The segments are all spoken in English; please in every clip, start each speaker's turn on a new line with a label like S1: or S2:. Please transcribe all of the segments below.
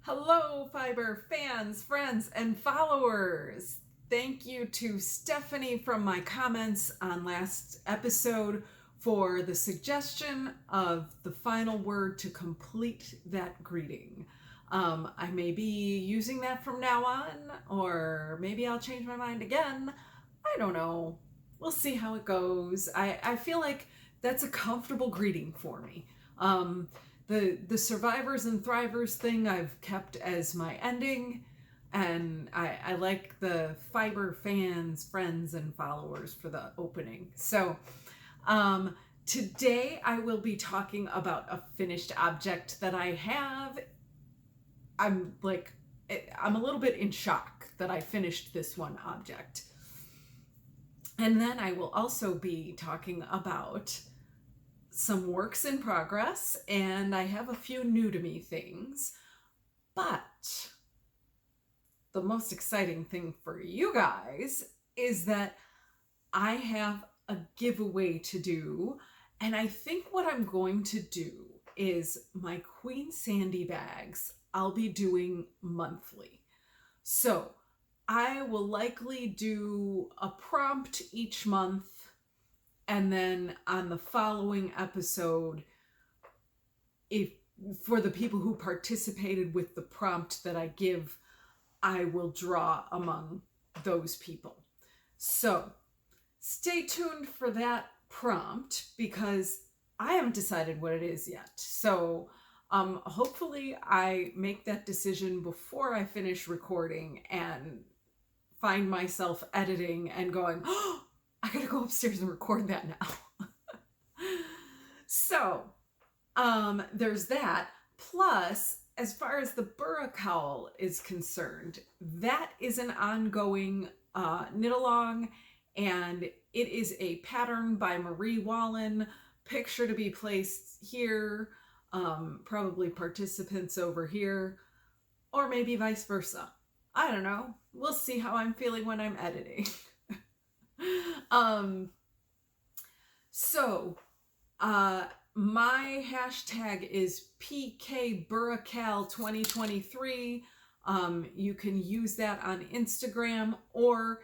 S1: Hello, fiber fans, friends, and followers. Thank you to Stephanie from my comments on last episode for the suggestion of the final word to complete that greeting. I may be using that from now on, or maybe I'll change my mind again. I don't know. We'll see how it goes. I feel like that's a comfortable greeting for me. The survivors and thrivers thing I've kept as my ending, and I like the fiber fans, friends, and followers for the opening. So today I will be talking about a finished object that I have. I'm a little bit in shock that I finished this one object. And then I will also be talking about some works in progress, and I have a few new to me things. But the most exciting thing for you guys is that I have a giveaway to do, and I think what I'm going to do is my Queen Sandy bags I'll be doing monthly. So I will likely do a prompt each month, and then on the following episode, if for the people who participated with the prompt that I give, I will draw among those people. So stay tuned for that prompt because I haven't decided what it is yet. So hopefully I make that decision before I finish recording and find myself editing and going, oh, I gotta go upstairs and record that now. So there's that. Plus, as far as the Burra cowl is concerned, that is an ongoing knit along, and it is a pattern by Marie Wallen. Picture to be placed here, probably participants over here, or maybe vice versa. I don't know. We'll see how I'm feeling when I'm editing. My hashtag is PKBurraCal2023. You can use that on Instagram, or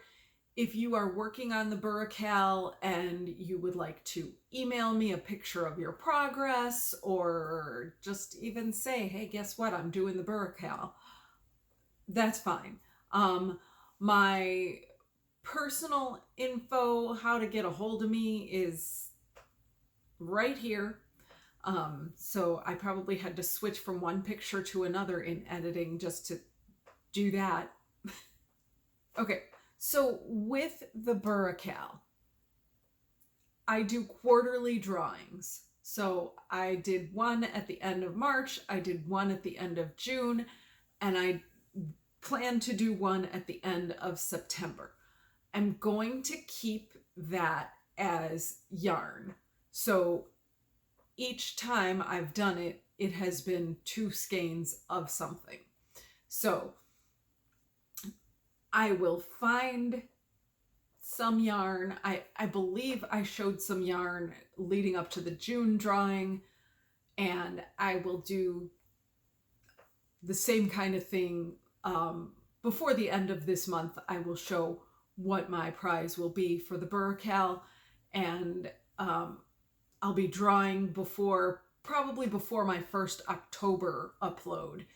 S1: if you are working on the Burra cowl and you would like to email me a picture of your progress, or just even say, hey, guess what? I'm doing the Burra cowl. That's fine. My personal info, how to get a hold of me, is right here. So I probably had to switch from one picture to another in editing just to do that. Okay, so with the Burra cowl, I do quarterly drawings. So I did one at the end of March, I did one at the end of June, and I plan to do one at the end of September. I'm going to keep that as yarn. So each time I've done it, it has been 2 skeins of something. So I will find some yarn. I believe I showed some yarn leading up to the June drawing, and I will do the same kind of thing before the end of this month. I will show what my prize will be for the Burra cowl, and I'll be drawing probably before my first October upload,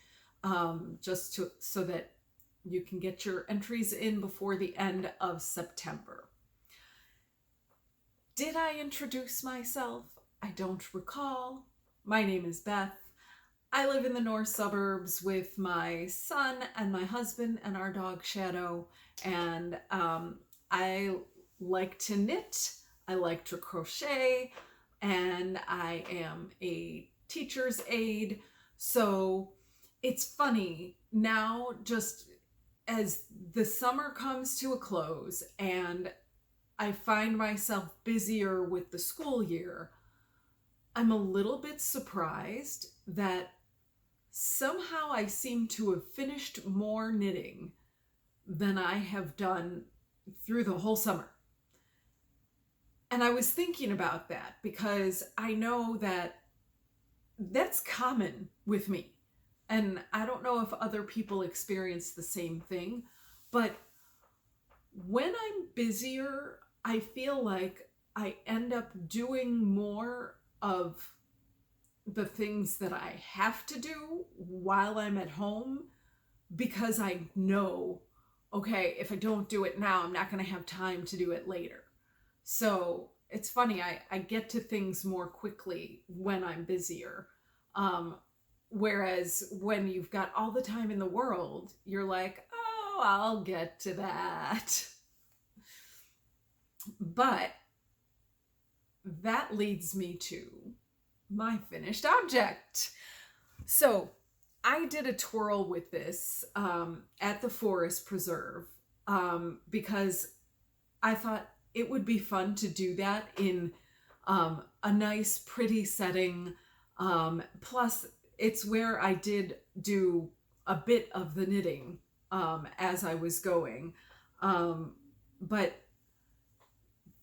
S1: just so that you can get your entries in before the end of September. Did I introduce myself? I don't recall. My name is Beth. I live in the north suburbs with my son and my husband and our dog Shadow, and I like to knit, I like to crochet, and I am a teacher's aide. So it's funny now, just as the summer comes to a close and I find myself busier with the school year, I'm a little bit surprised that somehow I seem to have finished more knitting than I have done through the whole summer. And I was thinking about that because I know that that's common with me. And I don't know if other people experience the same thing, but when I'm busier, I feel like I end up doing more of the things that I have to do while I'm at home, because I know, okay, if I don't do it now, I'm not going to have time to do it later. So it's funny, I get to things more quickly when I'm busier. Whereas when you've got all the time in the world, you're like, oh, I'll get to that. But that leads me to my finished object. So I did a twirl with this at the Forest Preserve because I thought it would be fun to do that in a nice, pretty setting. Plus, it's where I did do a bit of the knitting as I was going. But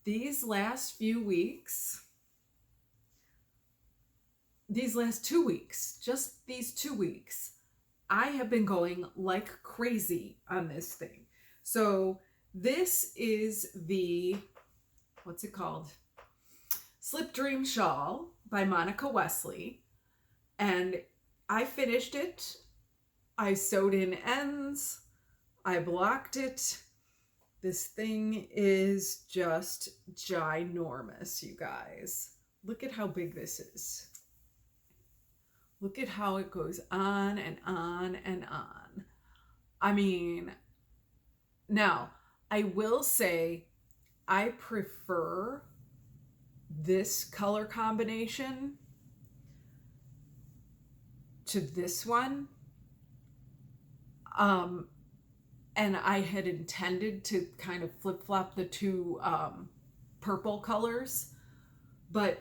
S1: these last 2 weeks, just these 2 weeks, I have been going like crazy on this thing. So this is the, what's it called? Slipdream shawl by Monica Wesley. And I finished it. I sewed in ends. I blocked it. This thing is just ginormous, you guys. Look at how big this is. Look at how it goes on and on and on. I mean, now, I will say I prefer this color combination to this one. And I had intended to kind of flip-flop the two purple colors, but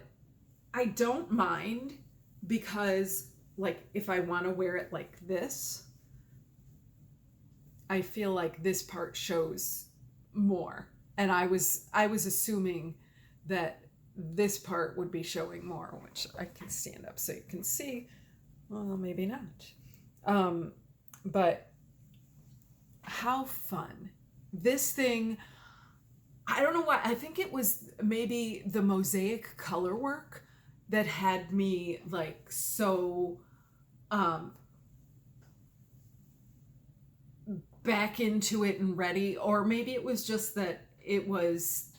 S1: I don't mind, because like if I want to wear it like this, I feel like this part shows more. And I was assuming that this part would be showing more, which I can stand up so you can see. Well, maybe not. But how fun. This thing, I don't know why, I think it was maybe the mosaic color work that had me like so back into it and ready, or maybe it was just that it was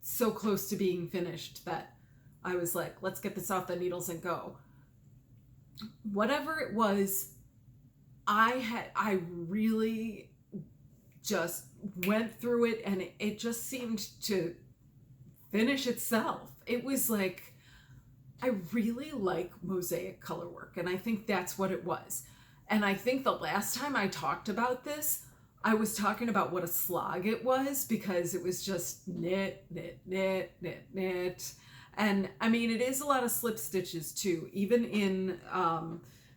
S1: so close to being finished that I was like, let's get this off the needles and go. Whatever it was, I really just went through it, and it just seemed to finish itself. It was like, I really like mosaic color work, and I think that's what it was. And I think the last time I talked about this, I was talking about what a slog it was, because it was just knit, knit, knit, knit, knit. And I mean, it is a lot of slip stitches too, even in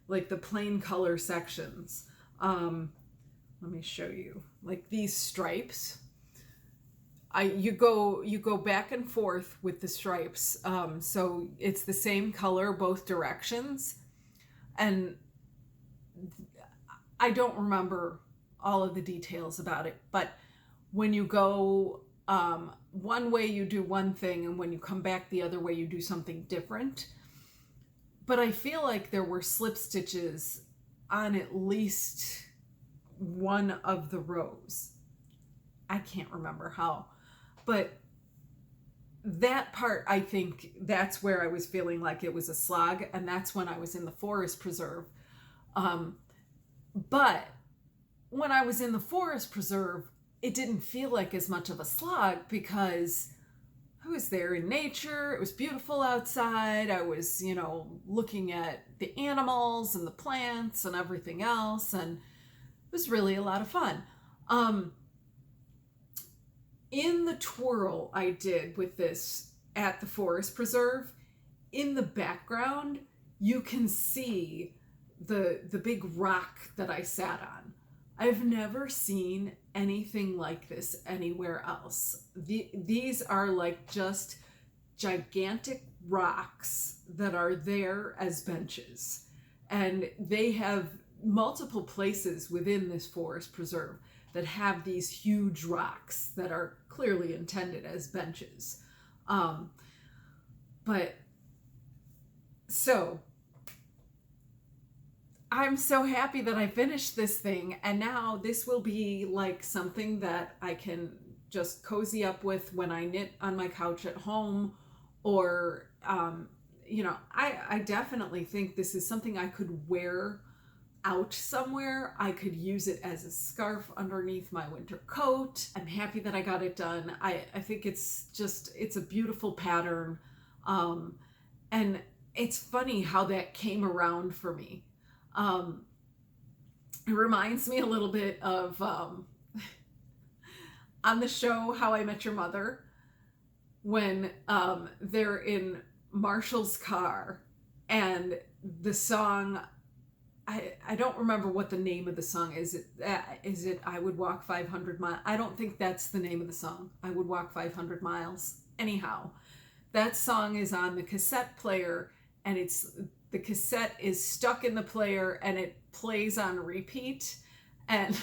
S1: like the plain color sections. Let me show you, like these stripes. You go back and forth with the stripes. So it's the same color both directions. And I don't remember all of the details about it, but when you go one way, you do one thing, and when you come back the other way, you do something different. But I feel like there were slip stitches on at least one of the rows. I can't remember how, but that part, I think that's where I was feeling like it was a slog, and that's when I was in the Forest Preserve. But when I was in the Forest Preserve, it didn't feel like as much of a slog, because I was there in nature. It was beautiful outside. I was, looking at the animals and the plants and everything else, and it was really a lot of fun. In the twirl I did with this at the Forest Preserve, in the background, you can see the big rock that I sat on. I've never seen anything like this anywhere else. These are like just gigantic rocks that are there as benches. And they have multiple places within this forest preserve that have these huge rocks that are clearly intended as benches. But so I'm so happy that I finished this thing, and now this will be like something that I can just cozy up with when I knit on my couch at home, or you know, I definitely think this is something I could wear out somewhere. I could use it as a scarf underneath my winter coat. I'm happy that I got it done. I think it's a beautiful pattern. And it's funny how that came around for me. It reminds me a little bit of on the show How I Met Your Mother, when they're in Marshall's car and the song, I don't remember what the name of the song is. Is it I Would Walk 500 Miles? I don't think that's the name of the song. I Would Walk 500 Miles. Anyhow, that song is on the cassette player, and the cassette is stuck in the player and it plays on repeat, and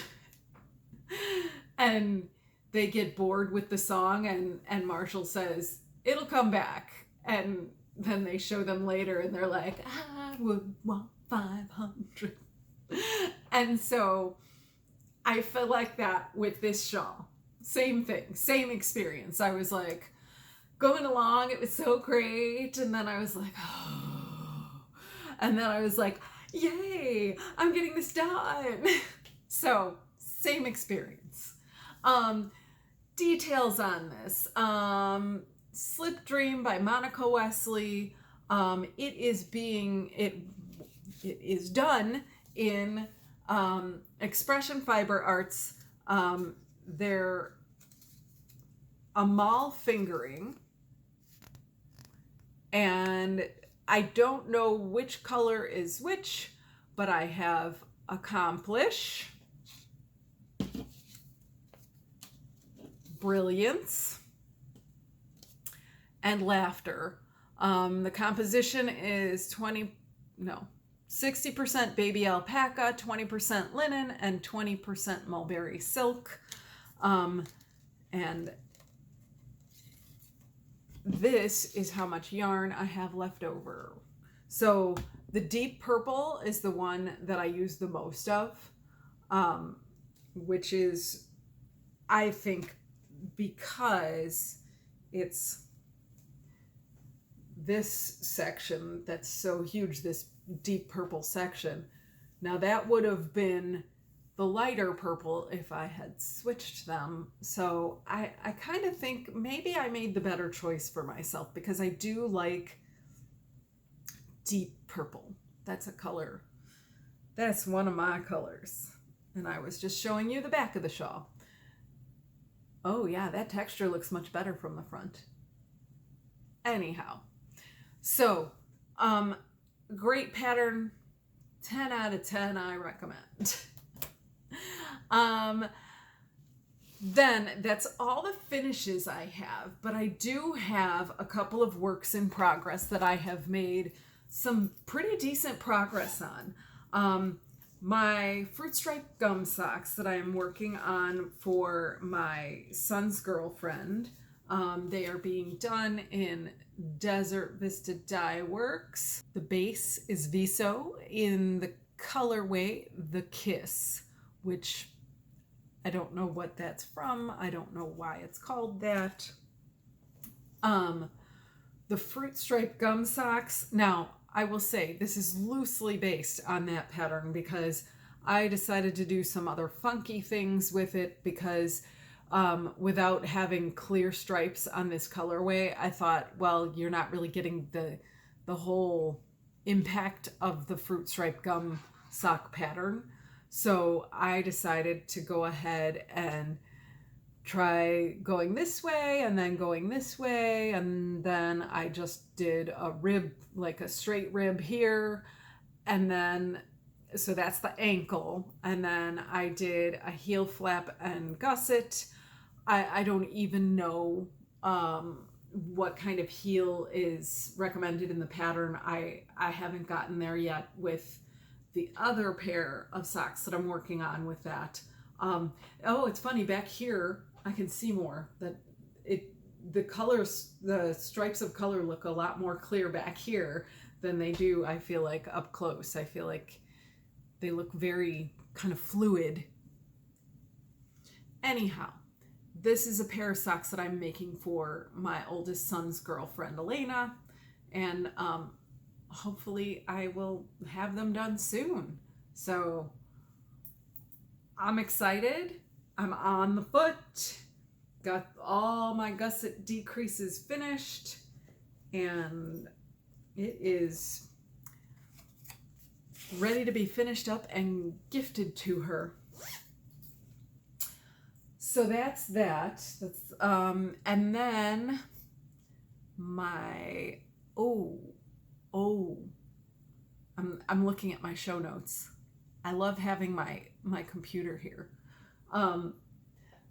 S1: they get bored with the song, and Marshall says, "It'll come back." And then they show them later and they're like, "I would walk 500. And so I feel like that with this shawl. Same thing, same experience. I was like going along, it was so great, and then I was like, oh, and then I was like, yay, I'm getting this done. So same experience. Details on this. Slipdream by Monica Wesley. It is done in Expression Fiber Arts. They're Amal fingering, and I don't know which color is which, but I have Accomplish, Brilliance, and Laughter. The composition is 60% baby alpaca, 20% linen, and 20% mulberry silk. And this is how much yarn I have left over. So the deep purple is the one that I use the most of, which is, I think, because it's this section that's so huge, this deep purple section. Now that would have been the lighter purple if I had switched them. So I kind of think maybe I made the better choice for myself, because I do like deep purple. That's a color. That's one of my colors. And I was just showing you the back of the shawl. Oh yeah, that texture looks much better from the front. Anyhow, so great pattern, 10 out of 10 I recommend. Then that's all the finishes I have, but I do have a couple of works in progress that I have made some pretty decent progress on. My fruit stripe gum socks that I am working on for my son's girlfriend, they are being done in Desert Vista Dye Works. The base is Viso in the colorway The Kiss, which I don't know what that's from. I don't know why it's called that. The fruit stripe gum socks. Now, I will say this is loosely based on that pattern, because I decided to do some other funky things with it, because without having clear stripes on this colorway, I thought, well, you're not really getting the whole impact of the fruit stripe gum sock pattern. So I decided to go ahead and try going this way and then going this way, and then I just did a rib, like a straight rib here, and then so that's the ankle, and then I did a heel flap and gusset. I don't even know what kind of heel is recommended in the pattern. I haven't gotten there yet with the other pair of socks that I'm working on with that. Oh, it's funny, back here I can see more that the colors, the stripes of color look a lot more clear back here than they do, I feel like, up close. I feel like they look very kind of fluid. Anyhow, this is a pair of socks that I'm making for my oldest son's girlfriend, Elena, and hopefully I will have them done soon. So I'm excited. I'm on the foot. Got all my gusset decreases finished, and it is ready to be finished up and gifted to her. So that's that. That's and then my I'm looking at my show notes. I love having my computer here.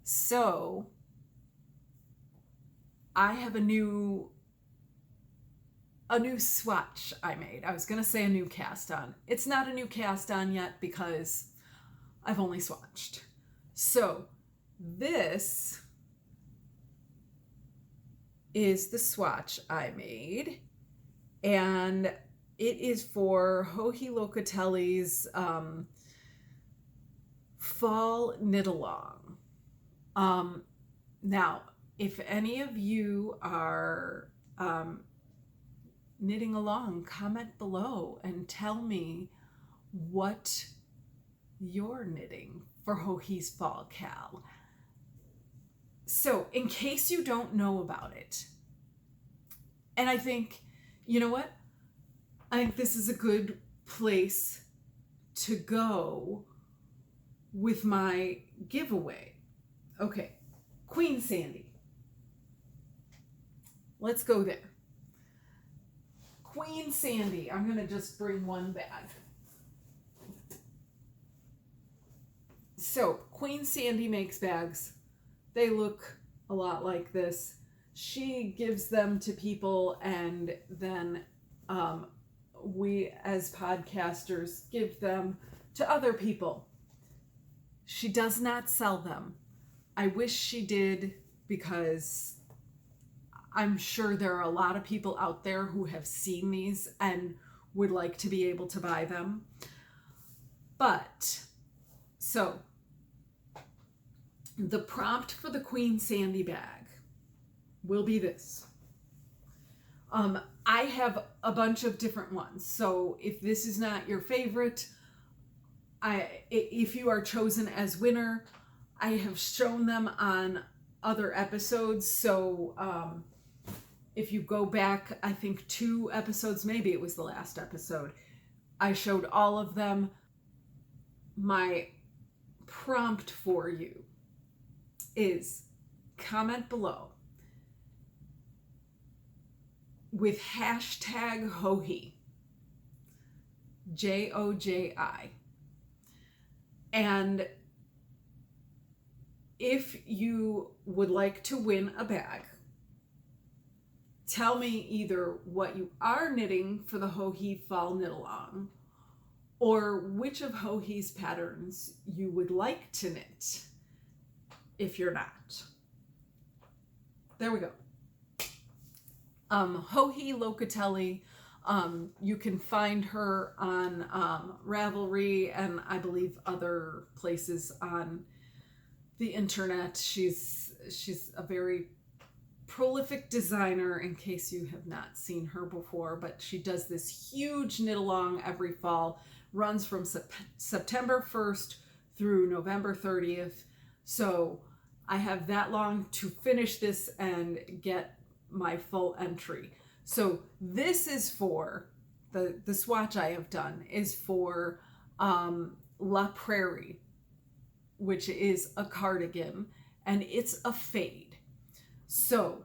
S1: So I have a new swatch I made. I was gonna say a new cast on. It's not a new cast on yet because I've only swatched. So this is the swatch I made, and it is for Joji Locatelli's fall knit along. Now, if any of you are knitting along, comment below and tell me what you're knitting for Joji's fall cal. So, in case you don't know about it, and I think, you know what? I think this is a good place to go with my giveaway. Okay, Queen Sandy. Let's go there. Queen Sandy. I'm going to just bring one bag. So, Queen Sandy makes bags. They look a lot like this. She gives them to people, and then we as podcasters give them to other people. She does not sell them. I wish she did, because I'm sure there are a lot of people out there who have seen these and would like to be able to buy them. But, so, the prompt for the Queen Sandy bag will be this. I have a bunch of different ones, so if this is not your favorite, if you are chosen as winner, I have shown them on other episodes. So if you go back, I think 2 episodes, maybe it was the last episode, I showed all of them. My prompt for you is comment below with hashtag Joji, Joji. And if you would like to win a bag, tell me either what you are knitting for the Joji Fall Knit Along, or which of Joji's patterns you would like to knit if you're not. There we go. Joji Locatelli, you can find her on Ravelry and I believe other places on the internet. She's a very prolific designer, in case you have not seen her before, but she does this huge knit along every fall, runs from September 1st through November 30th. So I have that long to finish this and get my full entry. So this is for the swatch I have done is for La Prairie, which is a cardigan, and it's a fade. So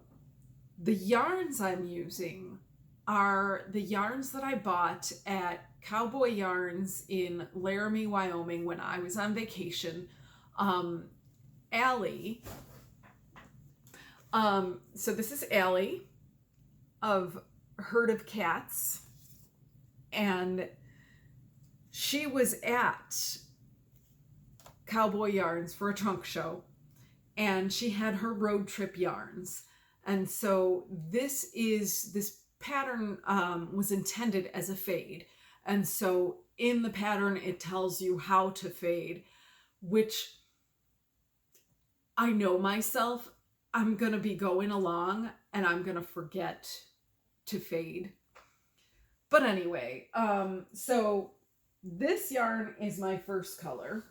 S1: the yarns I'm using are the yarns that I bought at Cowboy Yarns in Laramie, Wyoming when I was on vacation. Allie, so this is Allie of Herd of Cats, and she was at Cowboy Yarns for a trunk show, and she had her road trip yarns. And so this pattern was intended as a fade. And so in the pattern, it tells you how to fade, which I know myself, I'm going to be going along and I'm going to forget to fade. But anyway, so this yarn is my first color.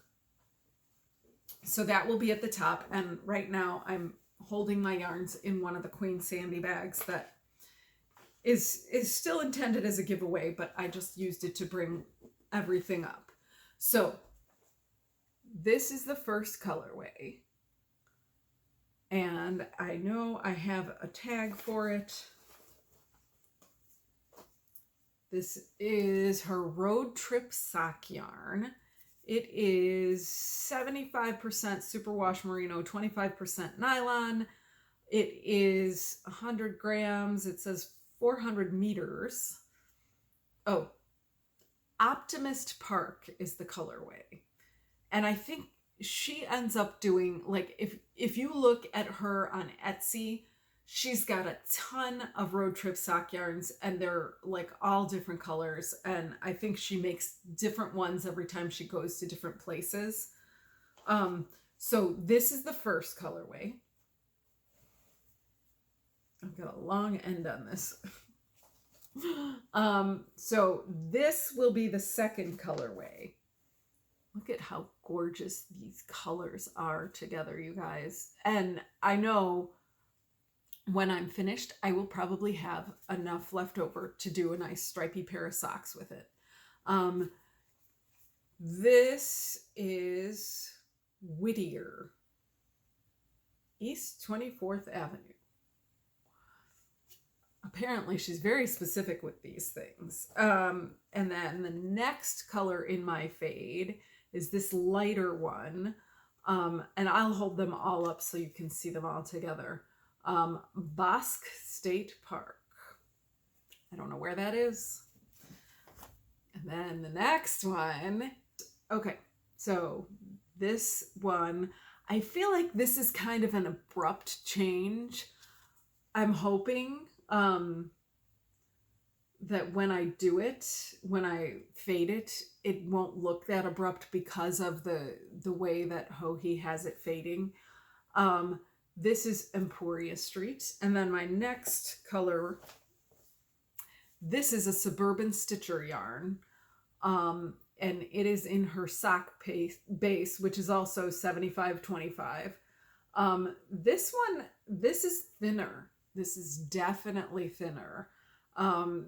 S1: So that will be at the top. And right now I'm holding my yarns in one of the Queen Sandy bags that is still intended as a giveaway, but I just used it to bring everything up. So this is the first colorway. And I know I have a tag for it. This is her road trip sock yarn. It is 75% superwash merino, 25% nylon. It is 100 grams. It says 400 meters. Oh, Optimist Park is the colorway. And I think she ends up doing, like, if you look at her on Etsy, she's got a ton of road trip sock yarns, and they're like all different colors. And I think she makes different ones every time she goes to different places. So this is the first colorway. I've got a long end on this. So this will be the second colorway. Look at how gorgeous these colors are together, you guys. And I know when I'm finished, I will probably have enough left over to do a nice stripy pair of socks with it. This is Whittier, East 24th Avenue. Apparently she's very specific with these things. And then the next color in my fade is this lighter one. And I'll hold them all up so you can see them all together. Bosque State Park. I don't know where that is. And then the next one. Okay, so this one, I feel like this is kind of an abrupt change. I'm hoping that when I do it, when I fade it, it won't look that abrupt because of the way that Joji has it fading. This is Emporia Street. And then my next color, this is a Suburban Stitcher yarn. And it is in her sock base, which is also 75-25. This one, this is thinner. This is definitely thinner.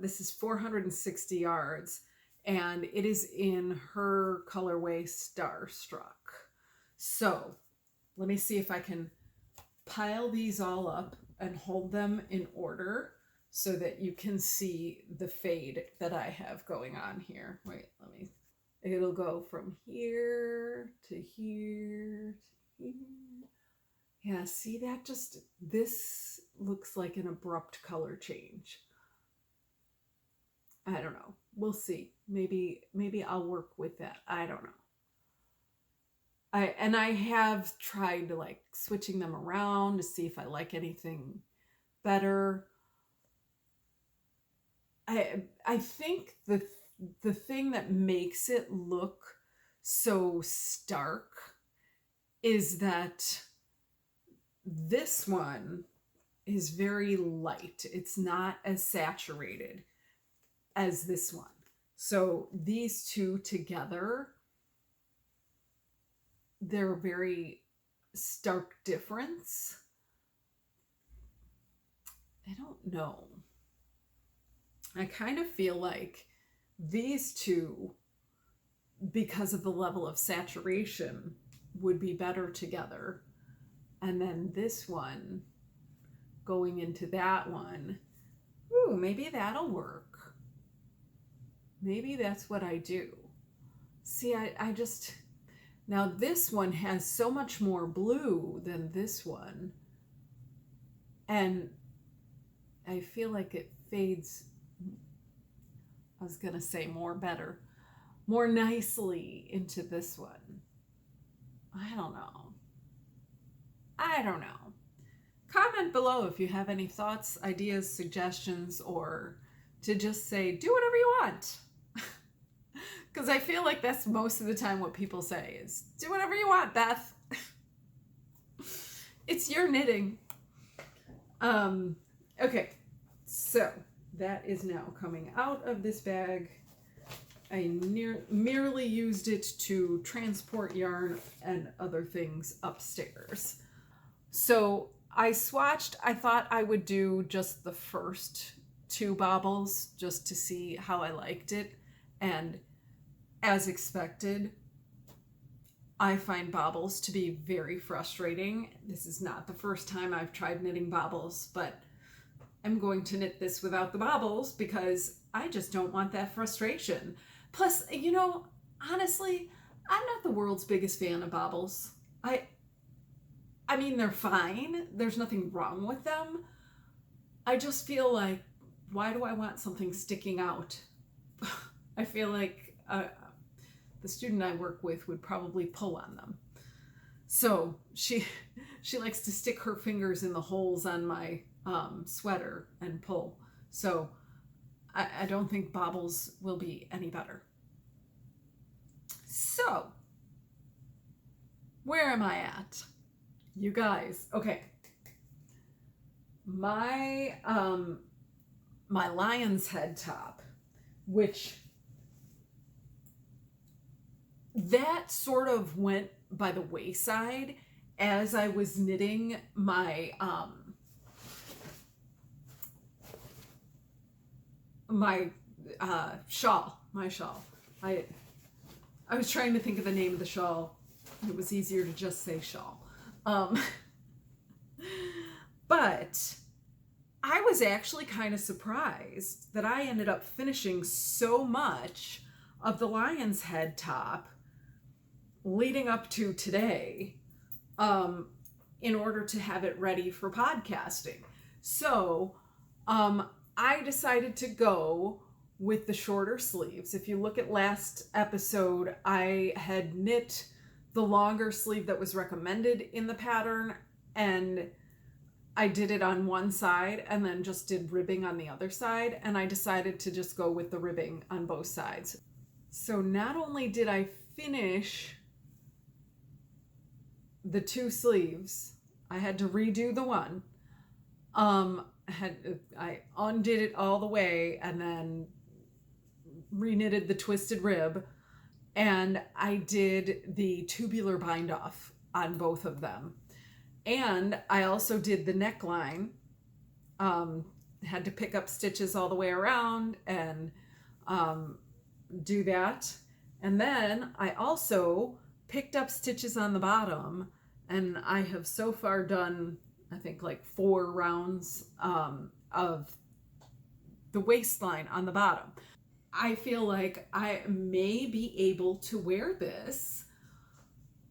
S1: This is 460 yards, and it is in her colorway Starstruck. So let me see if I can pile these all up and hold them in order so that you can see the fade that I have going on here. Wait, it'll go from here to here to here. Yeah, see that this looks like an abrupt color change. I don't know. We'll see. Maybe I'll work with that. I don't know. I have tried to like switching them around to see if I like anything better. I think the thing that makes it look so stark is that this one is very light. It's not as saturated as this one. So these two together, they're a very stark difference. I don't know. I kind of feel like these two, because of the level of saturation, would be better together. And then this one going into that one, ooh, maybe that'll work. Maybe that's what I do. See, I just, now this one has so much more blue than this one. And I feel like it fades, I was going to say more better. more nicely into this one. I don't know. I don't know. Comment below if you have any thoughts, ideas, suggestions, or to just say, do whatever you want. Because I feel like that's most of the time what people say is, do whatever you want, Beth. It's your knitting. Okay, so that is now coming out of this bag. I merely used it to transport yarn and other things upstairs. So I swatched. I thought I would do just the first 2 bobbles just to see how I liked it. And as expected, I find bobbles to be very frustrating. This is not the first time I've tried knitting bobbles, but I'm going to knit this without the bobbles because I just don't want that frustration. Plus, you know, honestly, I'm not the world's biggest fan of bobbles. I mean, they're fine. There's nothing wrong with them. I just feel like, why do I want something sticking out? I feel like the student I work with would probably pull on them. So she likes to stick her fingers in the holes on my sweater and pull. So I don't think bobbles will be any better. So, where am I at? You guys, okay. My my Lionshead top, which that sort of went by the wayside as I was knitting my my shawl. I was trying to think of the name of the shawl. It was easier to just say shawl. But I was actually kind of surprised that I ended up finishing so much of the Lionshead top leading up to today in order to have it ready for podcasting. So I decided to go with the shorter sleeves. If you look at last episode, I had knit the longer sleeve that was recommended in the pattern, and I did it on one side and then just did ribbing on the other side, and I decided to just go with the ribbing on both sides. So not only did I finish the 2 sleeves, I had to redo the one. I undid it all the way and then reknitted the twisted rib, and I did the tubular bind off on both of them. And I also did the neckline. Had to pick up stitches all the way around and do that. And then I also picked up stitches on the bottom, and I have so far done, I think, like 4 rounds of the waistline on the bottom. I feel like I may be able to wear this.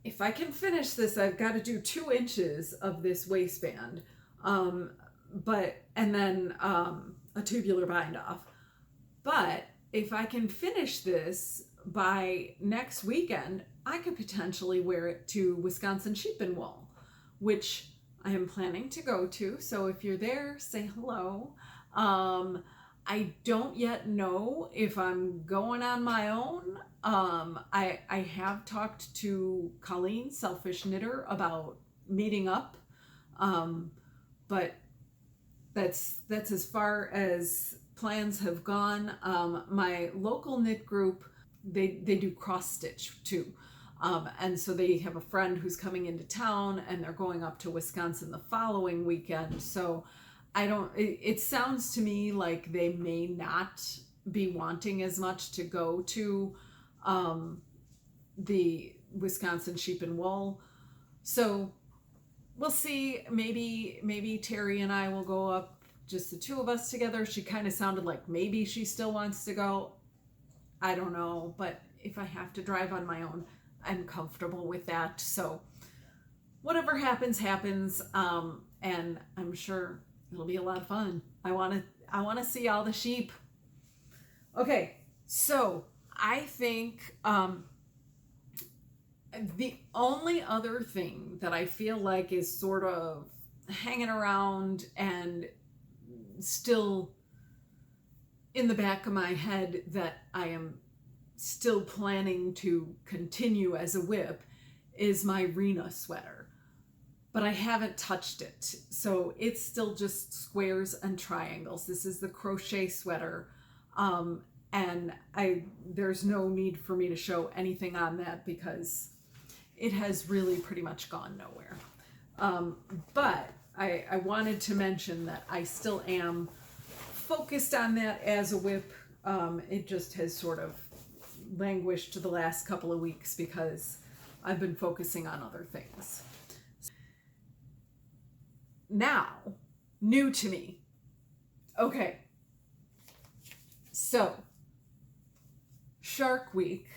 S1: If I can finish this, I've got to do 2 inches of this waistband, and then a tubular bind off. But if I can finish this by next weekend, I could potentially wear it to Wisconsin Sheep and Wool, which I am planning to go to. So if you're there, say hello. I don't yet know if I'm going on my own. I have talked to Colleen, Selfish Knitter, about meeting up, but that's as far as plans have gone. My local knit group, they do cross stitch too. And so they have a friend who's coming into town, and they're going up to Wisconsin the following weekend. So it sounds to me like they may not be wanting as much to go to the Wisconsin Sheep and Wool. So we'll see. Maybe Terry and I will go up, just the 2 of us together. She kind of sounded like maybe she still wants to go. I don't know, but if I have to drive on my own, I'm comfortable with that. So whatever happens, happens. And I'm sure it'll be a lot of fun. I want to see all the sheep. Okay, so I think the only other thing that I feel like is sort of hanging around and still in the back of my head that I am still planning to continue as a whip is my Rena sweater. But I haven't touched it. So it's still just squares and triangles. This is the crochet sweater. And there's no need for me to show anything on that because it has really pretty much gone nowhere. But I wanted to mention that I still am focused on that as a whip. It just has sort of languished the last couple of weeks because I've been focusing on other things. Now, new to me. Okay. So, Shark Week,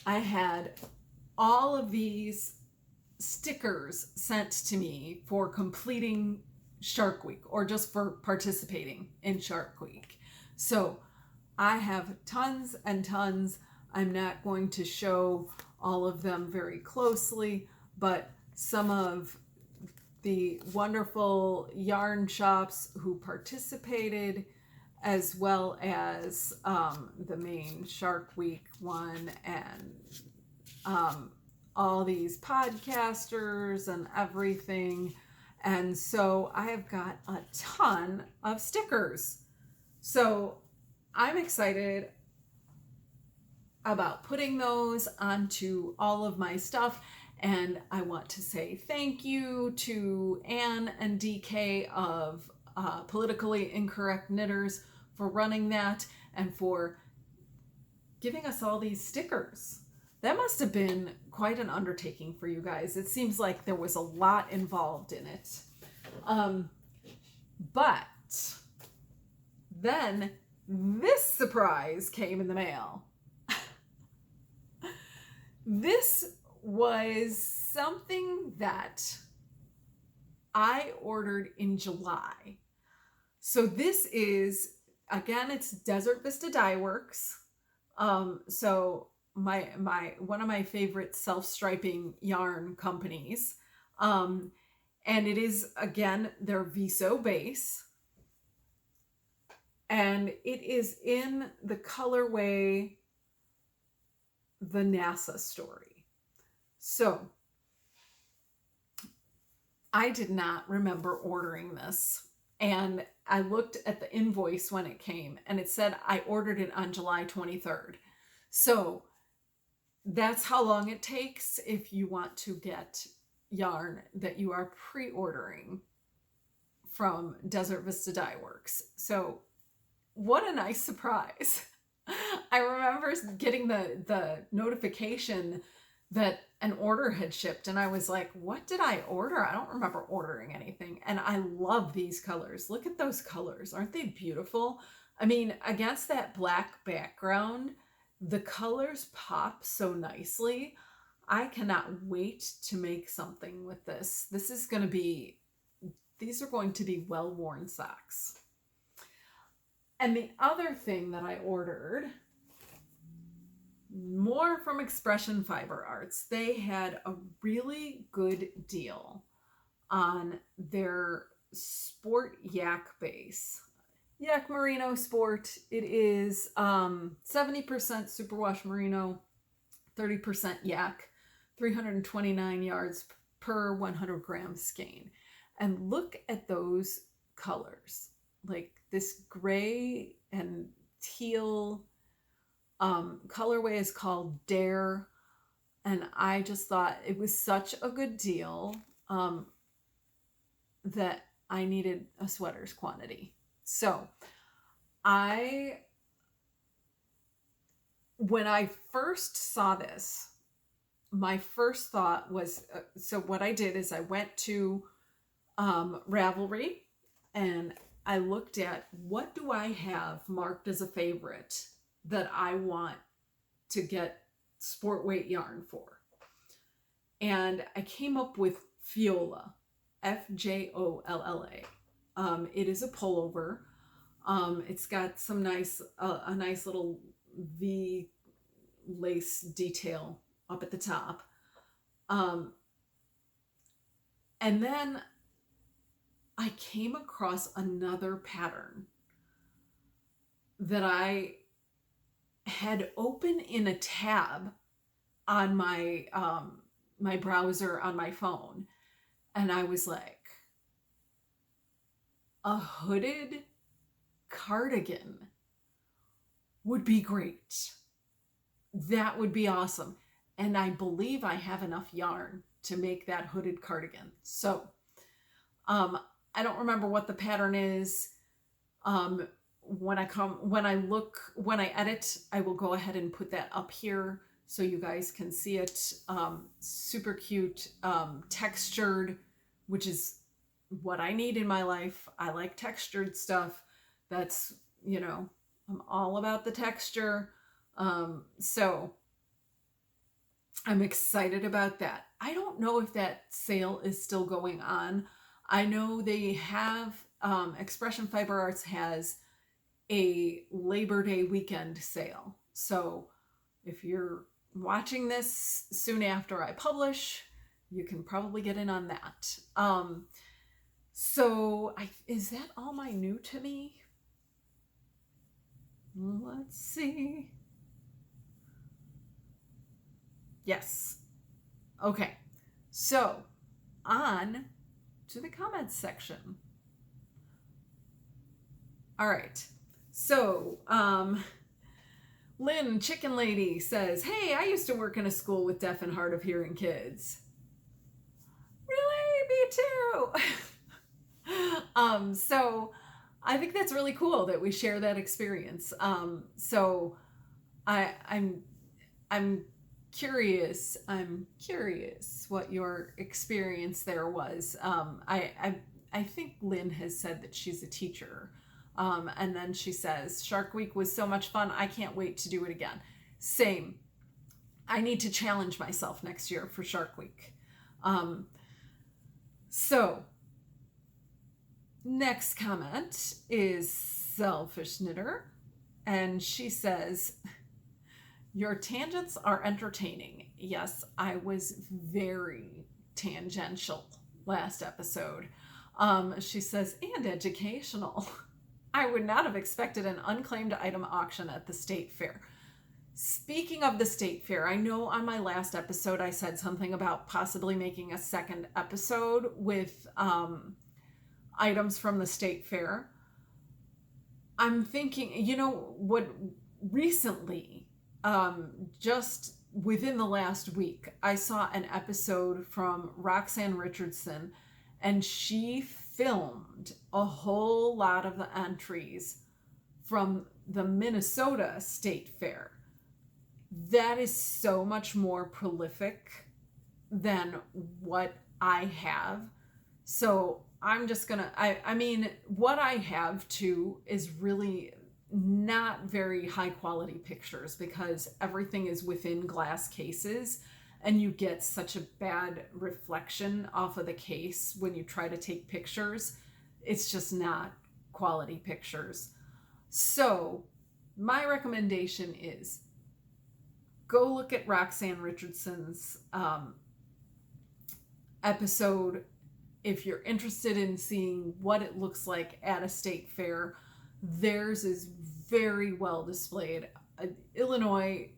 S1: I had all of these stickers sent to me for completing Shark Week or just for participating in Shark Week. So I have tons and tons. I'm not going to show all of them very closely, but some of the wonderful yarn shops who participated, as well as the main Shark Week one, and all these podcasters and everything. And so I have got a ton of stickers. So I'm excited about putting those onto all of my stuff. And I want to say thank you to Anne and DK of Politically Incorrect Knitters for running that and for giving us all these stickers. That must have been quite an undertaking for you guys. It seems like there was a lot involved in it. But then this surprise came in the mail. This was something that I ordered in July. So this is, again, it's Desert Vista Dye Works. So one of my favorite self-striping yarn companies. And it is, again, their Viso base. And it is in the colorway The NASA Story. So I did not remember ordering this. And I looked at the invoice when it came and it said I ordered it on July 23rd. So that's how long it takes if you want to get yarn that you are pre-ordering from Desert Vista Dye Works. So what a nice surprise. I remember getting the notification that an order had shipped and I was like, what did I order? I don't remember ordering anything. And I love these colors. Look at those colors. Aren't they beautiful? I mean, against that black background, the colors pop so nicely. I cannot wait to make something with this. These are going to be well-worn socks. And the other thing that I ordered, more from Expression Fiber Arts. They had a really good deal on their Sport Yak base. Yak Merino Sport. It is 70% superwash merino, 30% yak, 329 yards per 100 grams skein. And look at those colors, like this gray and teal. Colorway is called Dare, and I just thought it was such a good deal that I needed a sweater's quantity. So when I first saw this, my first thought was, so what I did is I went to Ravelry and I looked at what do I have marked as a favorite that I want to get sport weight yarn for. And I came up with Fjolla, Fjolla. It is a pullover. It's got some a nice little V lace detail up at the top. And then I came across another pattern that I had open in a tab on my my browser on my phone, and I was like, a hooded cardigan would be great. That would be awesome. And I believe I have enough yarn to make that hooded cardigan. So I don't remember what the pattern is. When I edit, I will go ahead and put that up here so you guys can see it. Super cute, textured, which is what I need in my life. I like textured stuff. That's, you know, I'm all about the texture. So I'm excited about that. I don't know if that sale is still going on. I know they have, Expression Fiber Arts has a Labor Day weekend sale. So if you're watching this soon after I publish, you can probably get in on that. Is that all my new to me? Let's see. Yes. Okay. So on to the comments section. All right. So, Lynn, Chicken Lady says, hey, I used to work in a school with deaf and hard of hearing kids. Really? Me too. So I think that's really cool that we share that experience. So I'm curious. I'm curious what your experience there was. I think Lynn has said that she's a teacher. And then she says, Shark Week was so much fun. I can't wait to do it again. Same. I need to challenge myself next year for Shark Week. So next comment is Selfish Knitter. And she says, your tangents are entertaining. Yes, I was very tangential last episode. She says, and educational. I would not have expected an unclaimed item auction at the state fair. Speaking of the state fair, I know on my last episode I said something about possibly making a second episode with items from the state fair. I'm thinking, you know what, recently, just within the last week, I saw an episode from Roxanne Richardson, and she filmed a whole lot of the entries from the Minnesota State Fair. That is so much more prolific than what I have. So I'm just gonna, I mean, what I have too is really not very high quality pictures because everything is within glass cases and you get such a bad reflection off of the case when you try to take pictures. It's just not quality pictures. So my recommendation is go look at Roxanne Richardson's episode if you're interested in seeing what it looks like at a state fair. Theirs is very well displayed. Illinois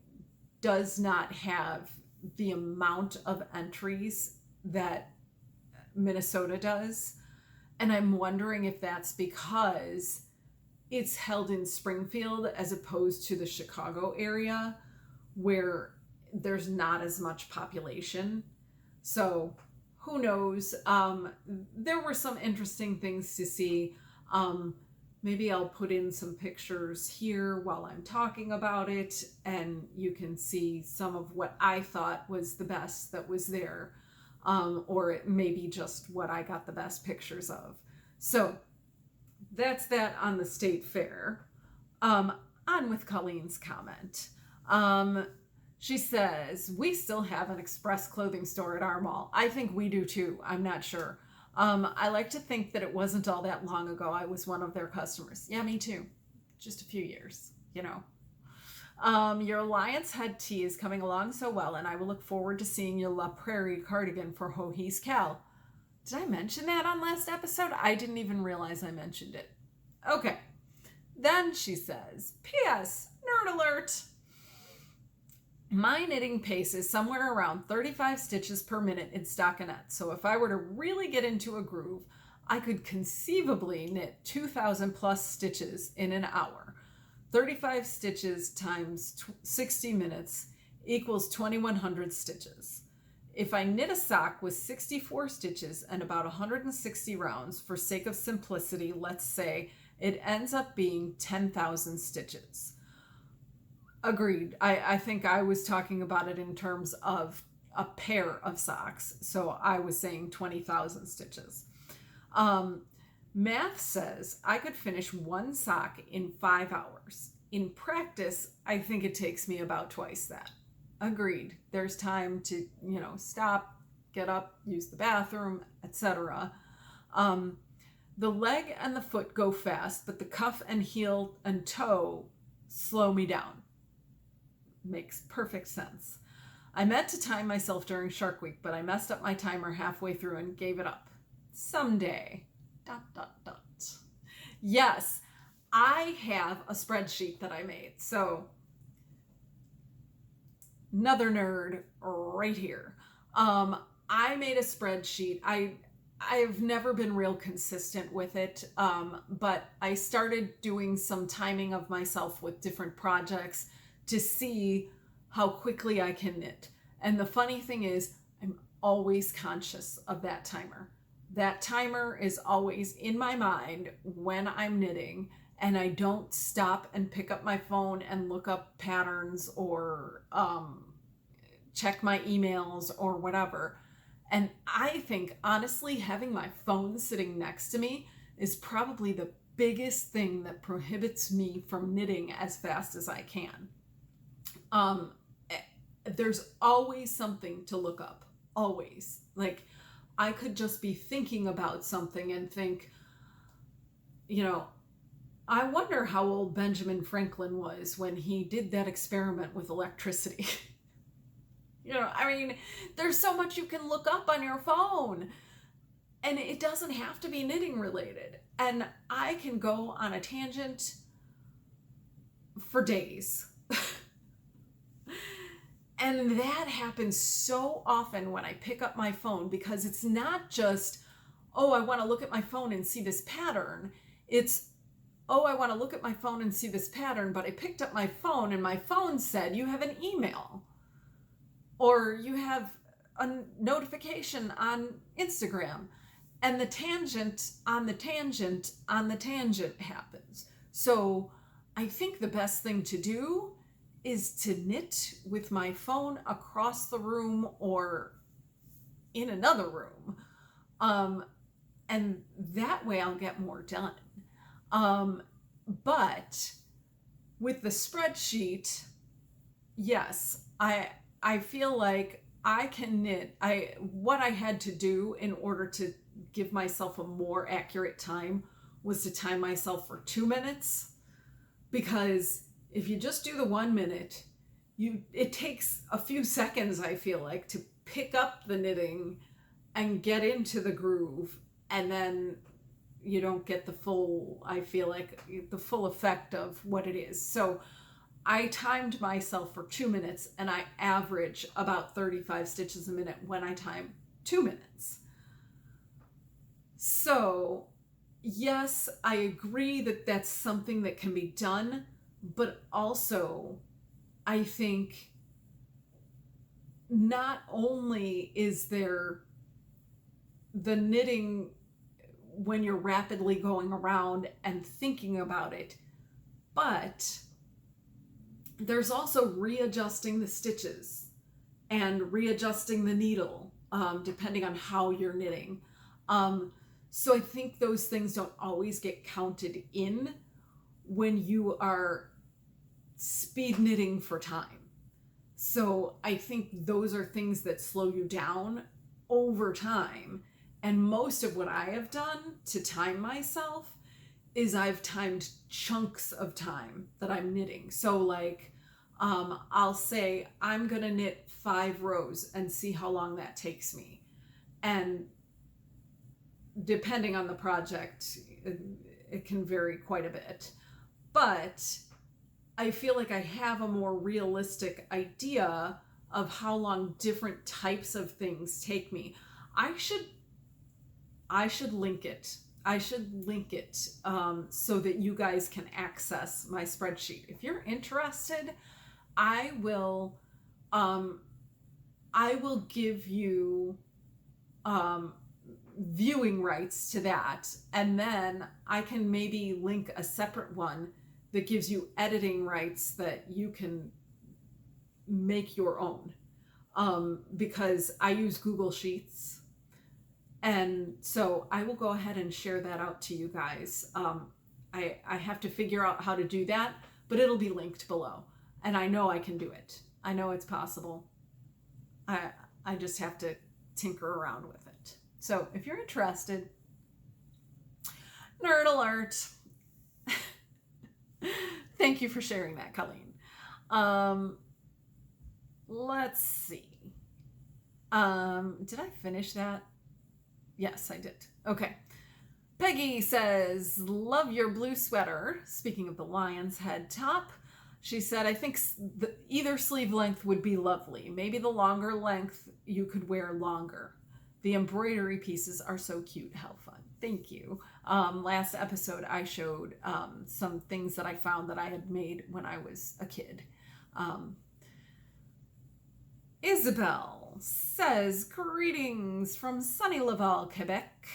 S1: does not have the amount of entries that Minnesota does. And I'm wondering if that's because it's held in Springfield as opposed to the Chicago area where there's not as much population. So who knows? There were some interesting things to see. Maybe I'll put in some pictures here while I'm talking about it, and you can see some of what I thought was the best that was there, or it may be just what I got the best pictures of. So that's that on the state fair. On with Colleen's comment. She says, we still have an express clothing store at our mall. I think we do too. I'm not sure. I like to think that it wasn't all that long ago I was one of their customers. Yeah, me too. Just a few years, you know. Your Lionshead tee is coming along so well, and I will look forward to seeing your La Prairie cardigan for Hohe's Cal. Did I mention that on last episode? I didn't even realize I mentioned it. Okay. Then she says, P.S. Nerd alert. My knitting pace is somewhere around 35 stitches per minute in stockinette, so if I were to really get into a groove, I could conceivably knit 2,000 plus stitches in an hour. 35 stitches times 60 minutes equals 2,100 stitches. If I knit a sock with 64 stitches and about 160 rounds, for sake of simplicity, let's say it ends up being 10,000 stitches. Agreed. I think I was talking about it in terms of a pair of socks, so I was saying 20,000 stitches. Math says I could finish one sock in 5 hours. In practice, I think it takes me about twice that. Agreed. There's time to, stop, get up, use the bathroom, etc. The leg and the foot go fast, but the cuff and heel and toe slow me down. Makes perfect sense. I meant to time myself during Shark Week, but I messed up my timer halfway through and gave it up. Someday. ... Yes, I have a spreadsheet that I made. So, another nerd right here. I made a spreadsheet. I've never been real consistent with it, but I started doing some timing of myself with different projects to see how quickly I can knit. And the funny thing is, I'm always conscious of that timer. That timer is always in my mind when I'm knitting, and I don't stop and pick up my phone and look up patterns or check my emails or whatever. And I think, honestly, having my phone sitting next to me is probably the biggest thing that prohibits me from knitting as fast as I can. There's always something to look up. Always. Like, I could just be thinking about something and think, I wonder how old Benjamin Franklin was when he did that experiment with electricity. There's so much you can look up on your phone, and it doesn't have to be knitting related. And I can go on a tangent for days. And that happens so often when I pick up my phone, because it's not just, oh, I want to look at my phone and see this pattern. It's, oh, I want to look at my phone and see this pattern, but I picked up my phone and my phone said, you have an email. Or you have a notification on Instagram. And the tangent on the tangent on the tangent happens. So I think the best thing to do is to knit with my phone across the room or in another room. And that way I'll get more done. But with the spreadsheet, yes, I feel like I can knit. What I had to do in order to give myself a more accurate time was to time myself for 2 minutes, because if you just do the 1 minute, it takes a few seconds, I feel like, to pick up the knitting and get into the groove, and then you don't get the full, I feel like, the full effect of what it is. So I timed myself for 2 minutes, and I average about 35 stitches a minute when I time 2 minutes. So yes, I agree that that's something that can be done, but also I think not only is there the knitting when you're rapidly going around and thinking about it, but there's also readjusting the stitches and readjusting the needle, depending on how you're knitting. So I think those things don't always get counted in when you are speed knitting for time. So I think those are things that slow you down over time. And most of what I have done to time myself is I've timed chunks of time that I'm knitting. So like I'll say I'm going to knit 5 rows and see how long that takes me. And depending on the project, it can vary quite a bit. But I feel like I have a more realistic idea of how long different types of things take me. I should link it. I should link it so that you guys can access my spreadsheet. If you're interested, I will give you viewing rights to that, and then I can maybe link a separate one that gives you editing rights that you can make your own, because I use Google Sheets, and so I will go ahead and share that out to you guys. I have to figure out how to do that, but it'll be linked below, and I know I can do it. I know it's possible. I just have to tinker around with it. So if you're interested, nerd alert. Thank you for sharing that, Colleen. Let's see. Did I finish that? Yes, I did. Okay. Peggy says, love your blue sweater. Speaking of the Lionshead top, she said, I think either sleeve length would be lovely. Maybe the longer length you could wear longer. The embroidery pieces are so cute. How fun. Thank you. Last episode, I showed some things that I found that I had made when I was a kid. Isabel says, greetings from sunny Laval, Quebec.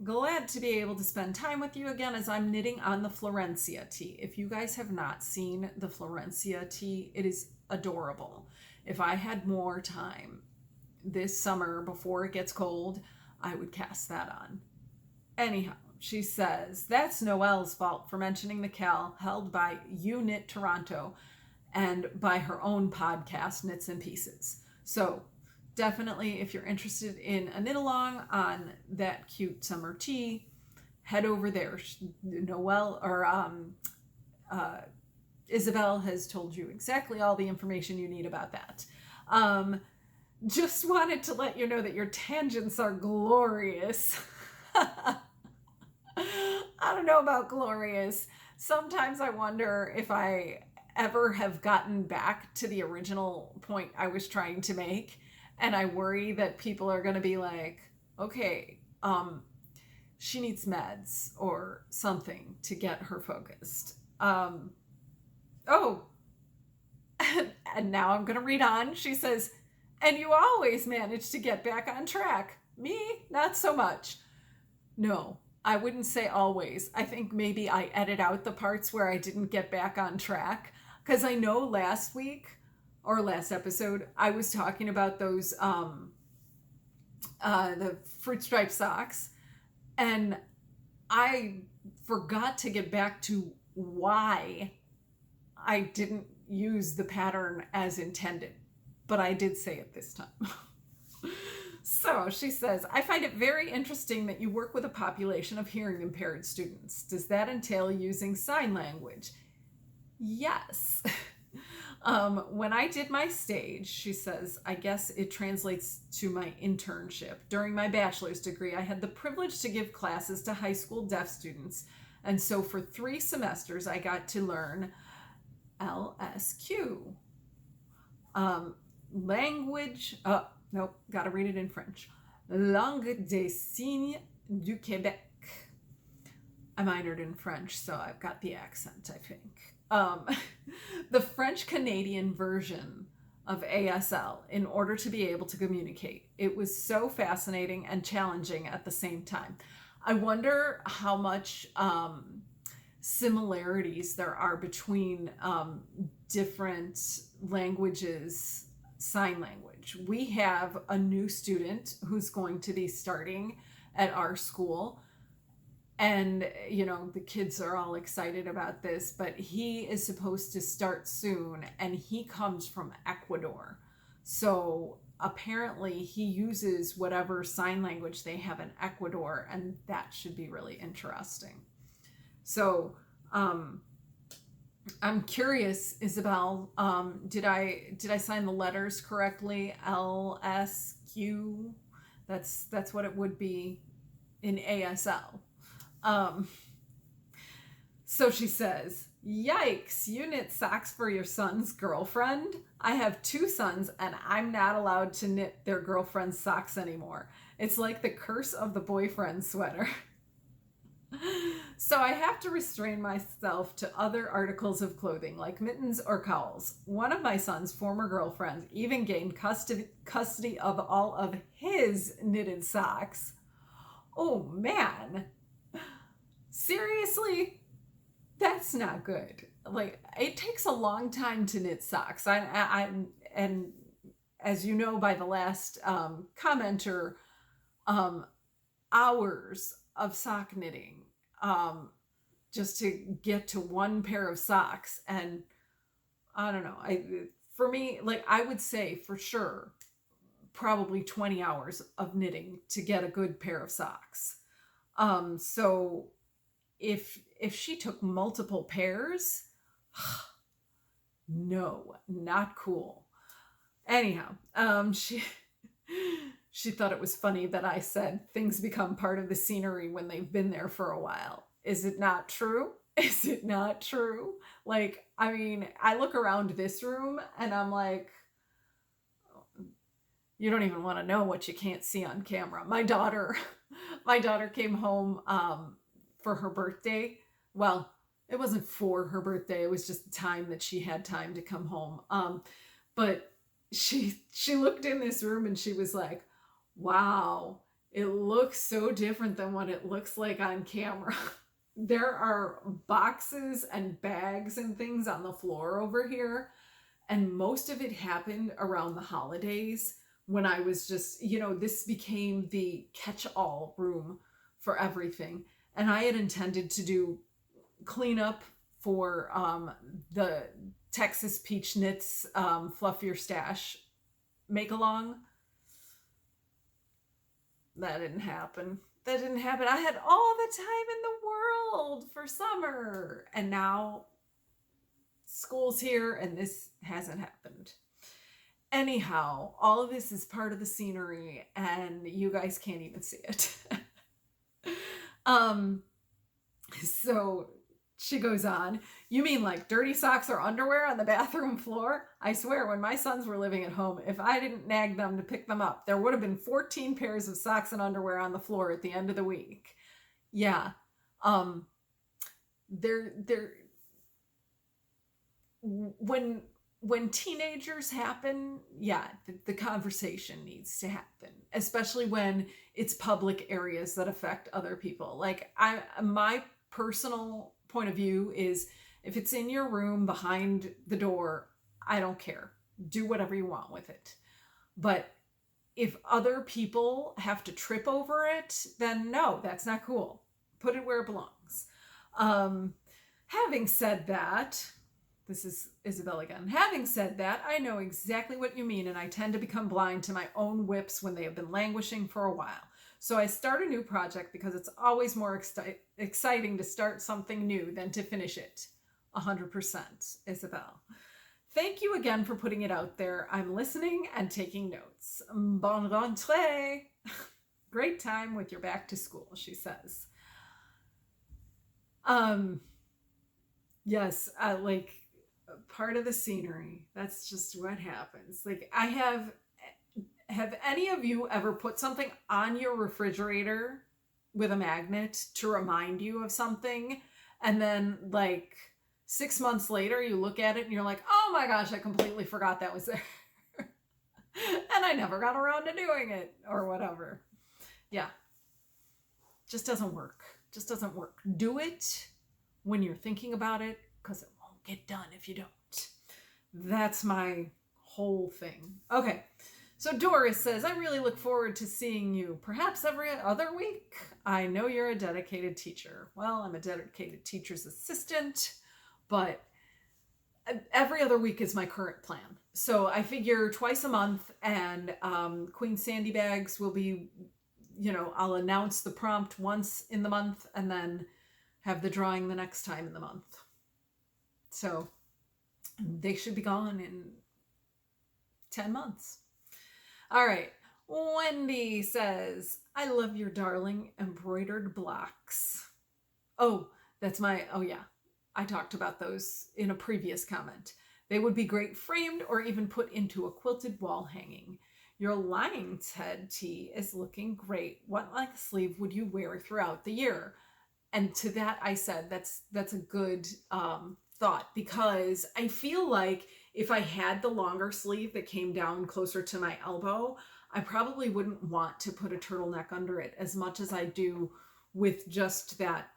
S1: Glad to be able to spend time with you again as I'm knitting on the Florencia tee. If you guys have not seen the Florencia tee, it is adorable. If I had more time this summer before it gets cold, I would cast that on. Anyhow, she says, that's Noelle's fault for mentioning the Cal held by You Knit Toronto and by her own podcast, Knits and Pieces. So definitely, if you're interested in a knit along on that cute summer tee, head over there. Noelle or Isabel has told you exactly all the information you need about that. Just wanted to let you know that your tangents are glorious. I don't know about glorious. Sometimes I wonder if I ever have gotten back to the original point I was trying to make. And I worry that people are going to be like, okay, she needs meds or something to get her focused. Oh, and now I'm going to read on. She says, and you always manage to get back on track. Me, not so much. No, I wouldn't say always. I think maybe I edit out the parts where I didn't get back on track. Because I know last week, or last episode, I was talking about those, the fruit striped socks, and I forgot to get back to why I didn't use the pattern as intended, but I did say it this time. So she says, I find it very interesting that you work with a population of hearing impaired students. Does that entail using sign language? Yes. When I did my stage, she says, I guess it translates to my internship. During my bachelor's degree, I had the privilege to give classes to high school deaf students. And so for 3 semesters, I got to learn LSQ. Language, nope, got to read it in French. Langue des signes du Québec. I minored in French, so I've got the accent, I think. The French-Canadian version of ASL in order to be able to communicate. It was so fascinating and challenging at the same time. I wonder how much similarities there are between different languages, sign language. We have a new student who's going to be starting at our school. And, you know, the kids are all excited about this, but he is supposed to start soon, and he comes from Ecuador. So apparently he uses whatever sign language they have in Ecuador, and that should be really interesting. So I'm curious, Isabel, did I sign the letters correctly? LSQ. That's what it would be in ASL. Um, so she says, "Yikes, you knit socks for your son's girlfriend? I have two sons and I'm not allowed to knit their girlfriend's socks anymore. It's like the curse of the boyfriend sweater." So I have to restrain myself to other articles of clothing like mittens or cowls. One of my son's former girlfriends even gained custody of all of his knitted socks. Oh man. Seriously? That's not good. Like, it takes a long time to knit socks. And as you know by the last commenter, um, hours of sock knitting just to get to one pair of socks. And I don't know, for me, like, I would say for sure probably 20 hours of knitting to get a good pair of socks. So if she took multiple pairs, no, not cool. Anyhow, she thought it was funny that I said things become part of the scenery when they've been there for a while. Is it not true? Is it not true? Like, I mean, I look around this room and I'm like, you don't even want to know what you can't see on camera. My daughter came home for her birthday. Well, it wasn't for her birthday. It was just the time that she had time to come home. But she looked in this room and she was like, "Wow, it looks so different than what it looks like on camera." There are boxes and bags and things on the floor over here. And most of it happened around the holidays when I was just, this became the catch-all room for everything. And I had intended to do cleanup for the Texas Peach Knits Fluff Your Stash make-along. That didn't happen. I had all the time in the world for summer. And now school's here and this hasn't happened. Anyhow, all of this is part of the scenery and you guys can't even see it. So she goes on, "You mean like dirty socks or underwear on the bathroom floor? I swear when my sons were living at home, if I didn't nag them to pick them up, there would have been 14 pairs of socks and underwear on the floor at the end of the week." Yeah. When teenagers happen, yeah, the conversation needs to happen, especially when it's public areas that affect other people. Like, my personal point of view is, if it's in your room behind the door, I don't care. Do whatever you want with it. But if other people have to trip over it, then no, that's not cool. Put it where it belongs. Having said that, this is Isabel again. Having said that, I know exactly what you mean, and I tend to become blind to my own whips when they have been languishing for a while. So I start a new project because it's always more exciting to start something new than to finish it. 100%, Isabel. Thank you again for putting it out there. I'm listening and taking notes. Bonne rentrée. Great time with your back to school, she says. Yes, like, part of the scenery. That's just what happens. Like, have any of you ever put something on your refrigerator with a magnet to remind you of something, and then like 6 months later you look at it and you're like, "Oh my gosh, I completely forgot that was there." And I never got around to doing it or whatever. Yeah. Just doesn't work. Just doesn't work. Do it when you're thinking about it, because it won't get done if you don't. That's my whole thing. Okay. So Doris says, "I really look forward to seeing you, perhaps every other week. I know you're a dedicated teacher." Well, I'm a dedicated teacher's assistant, but every other week is my current plan. So I figure twice a month, and Queen Sandy Bags will be, I'll announce the prompt once in the month and then have the drawing the next time in the month. So they should be gone in 10 months. All right. Wendy says, I love your darling embroidered blocks. Oh, oh yeah. I talked about those in a previous comment. They would be great framed or even put into a quilted wall hanging. Your Lionshead tee is looking great. What length sleeve would you wear throughout the year? And to that I said, that's a good thought, because I feel like if I had the longer sleeve that came down closer to my elbow, I probably wouldn't want to put a turtleneck under it as much as I do with just that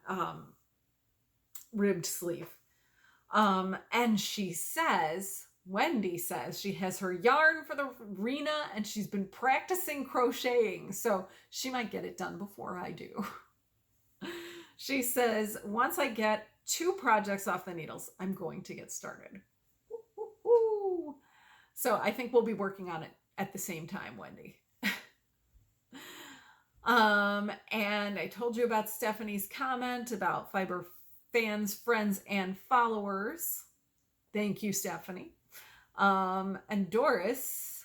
S1: ribbed sleeve. And she says, Wendy says she has her yarn for the Rena and she's been practicing crocheting, so she might get it done before I do. She says, once I get 2 projects off the needles, I'm going to get started. Woo-hoo-hoo. So I think we'll be working on it at the same time, Wendy. And I told you about Stephanie's comment about fiber fans, friends, and followers. Thank you, Stephanie. And Doris,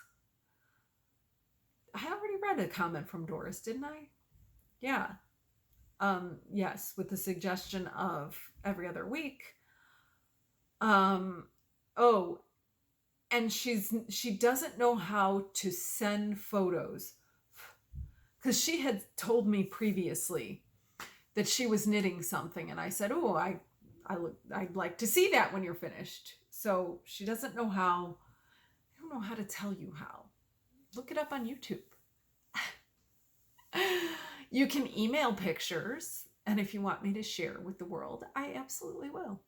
S1: I already read a comment from Doris, didn't I? Yeah. Yes, with the suggestion of every other week. Oh, and she doesn't know how to send photos, because she had told me previously that she was knitting something, and I said, oh, I'd like to see that when you're finished. So she doesn't know how. I don't know how to tell you how. Look it up on YouTube. You can email pictures, and if you want me to share with the world, I absolutely will.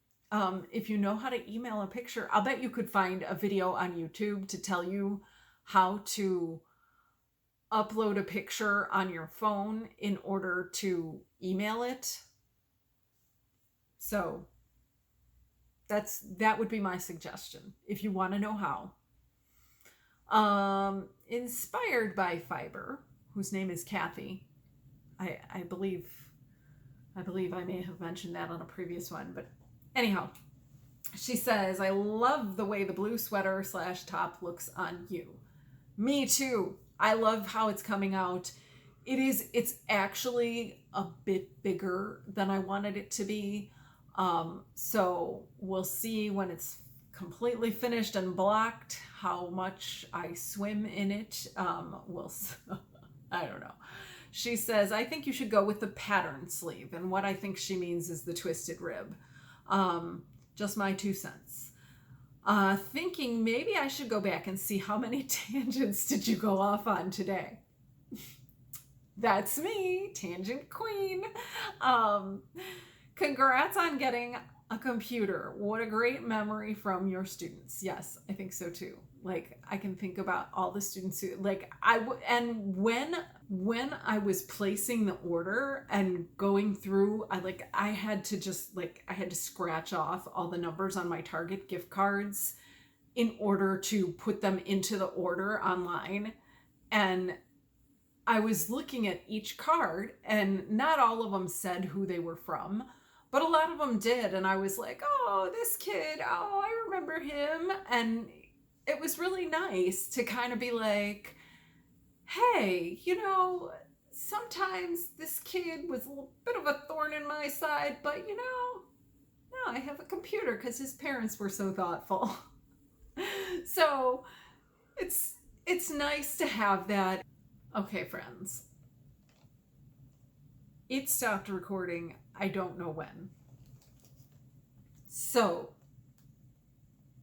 S1: If you know how to email a picture, I'll bet you could find a video on YouTube to tell you how to upload a picture on your phone in order to email it. So that would be my suggestion if you want to know how. Inspired by Fiber, whose name is Kathy. I believe I may have mentioned that on a previous one, but anyhow, she says, I love the way the blue sweater / top looks on you. Me too. I love how it's coming out. It's actually a bit bigger than I wanted it to be. So we'll see when it's completely finished and blocked how much I swim in it. I don't know. She says, I think you should go with the pattern sleeve. And what I think she means is the twisted rib. Just my 2 cents. Thinking maybe I should go back and see how many tangents did you go off on today. That's me, Tangent Queen. Congrats on getting a computer. What a great memory from your students. Yes, I think so too. Like, I can think about all the students who, like, when I was placing the order and going through, I had to scratch off all the numbers on my Target gift cards in order to put them into the order online. And I was looking at each card, and not all of them said who they were from, but a lot of them did. And I was like, oh, this kid, oh, I remember him. And it was really nice to kind of be like, hey, sometimes this kid was a little bit of a thorn in my side, but now I have a computer because his parents were so thoughtful. So it's nice to have that. Okay, friends. It stopped recording. I don't know when. So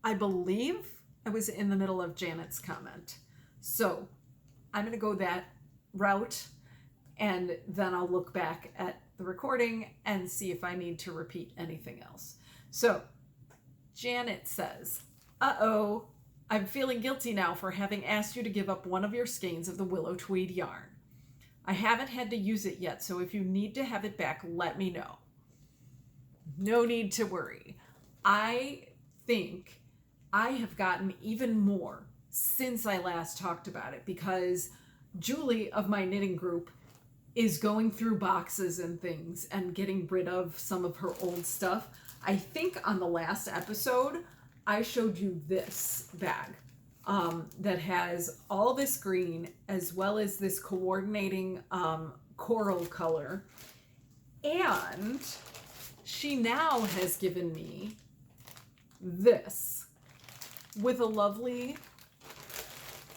S1: I believe I was in the middle of Janet's comment. So I'm going to go that route, and then I'll look back at the recording and see if I need to repeat anything else. So Janet says, uh-oh, I'm feeling guilty now for having asked you to give up one of your skeins of the willow tweed yarn. I haven't had to use it yet, so if you need to have it back, let me know. No need to worry. I think I have gotten even more since I last talked about it, because Julie of my knitting group is going through boxes and things and getting rid of some of her old stuff. I think on the last episode, I showed you this bag that has all this green as well as this coordinating coral color. And she now has given me this with a lovely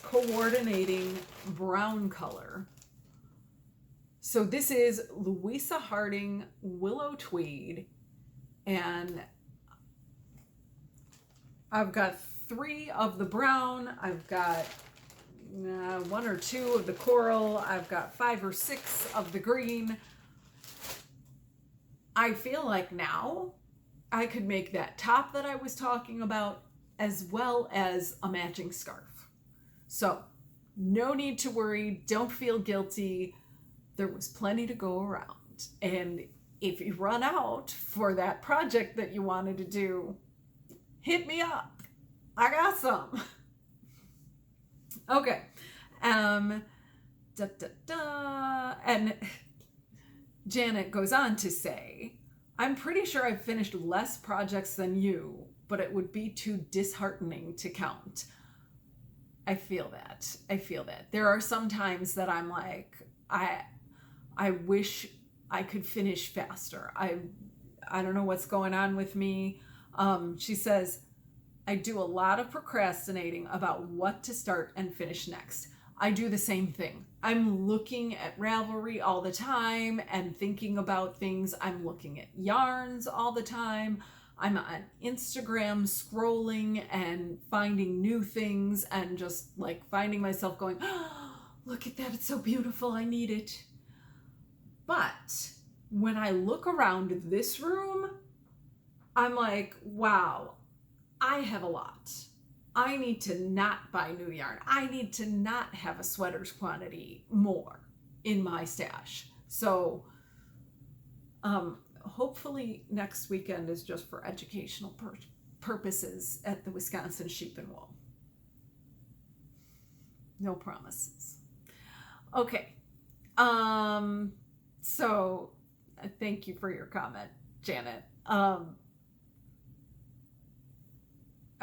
S1: coordinating brown color. So this is Louisa Harding Willow Tweed, and I've got 3 of the brown, I've got 1 or 2 of the coral, I've got 5 or 6 of the green. I feel like now I could make that top that I was talking about as well as a matching scarf. So no need to worry, don't feel guilty. There was plenty to go around. And if you run out for that project that you wanted to do, hit me up. I got some. Okay. And Janet goes on to say, I'm pretty sure I've finished less projects than you, but it would be too disheartening to count. I feel that. I feel that. There are some times that I'm like, I wish I could finish faster. I don't know what's going on with me. She says, I do a lot of procrastinating about what to start and finish next. I do the same thing. I'm looking at Ravelry all the time and thinking about things. I'm looking at yarns all the time. I'm on Instagram scrolling and finding new things and just like finding myself going, oh, look at that. It's so beautiful. I need it. But when I look around this room, I'm like, wow, I have a lot. I need to not buy new yarn. I need to not have a sweaters quantity more in my stash. So hopefully next weekend is just for educational purposes at the Wisconsin Sheep and Wool. No promises. Okay. So thank you for your comment, Janet.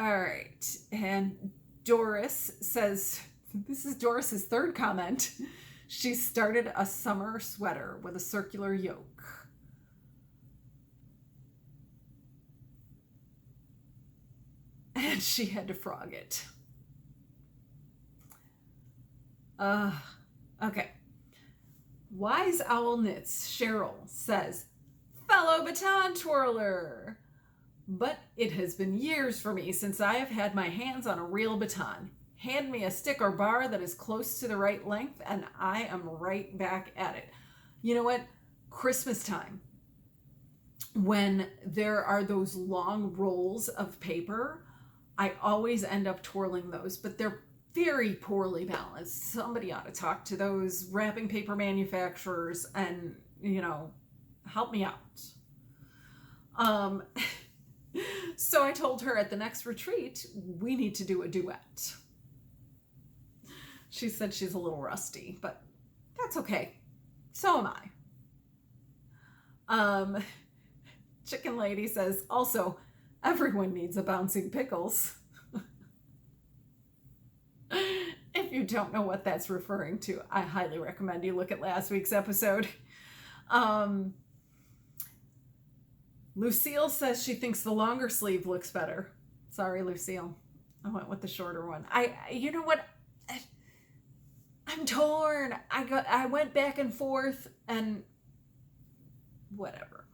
S1: All right, and Doris says, this is Doris's 3rd comment. She started a summer sweater with a circular yoke. And she had to frog it. Okay. Wise Owl Knits, Cheryl says, fellow baton twirler. But it has been years for me since I have had my hands on a real baton. Hand me a stick or bar that is close to the right length and I am right back at it. You know what? Christmas time, when there are those long rolls of paper, I always end up twirling those, but they're very poorly balanced. Somebody ought to talk to those wrapping paper manufacturers and, help me out. So I told her at the next retreat, we need to do a duet. She said she's a little rusty, but that's okay. So am I. Chicken Lady says, also, everyone needs a bouncing pickles. If you don't know what that's referring to, I highly recommend you look at last week's episode. Lucille says she thinks the longer sleeve looks better. Sorry, Lucille. I went with the shorter one. You know what? I'm torn. I went back and forth and whatever.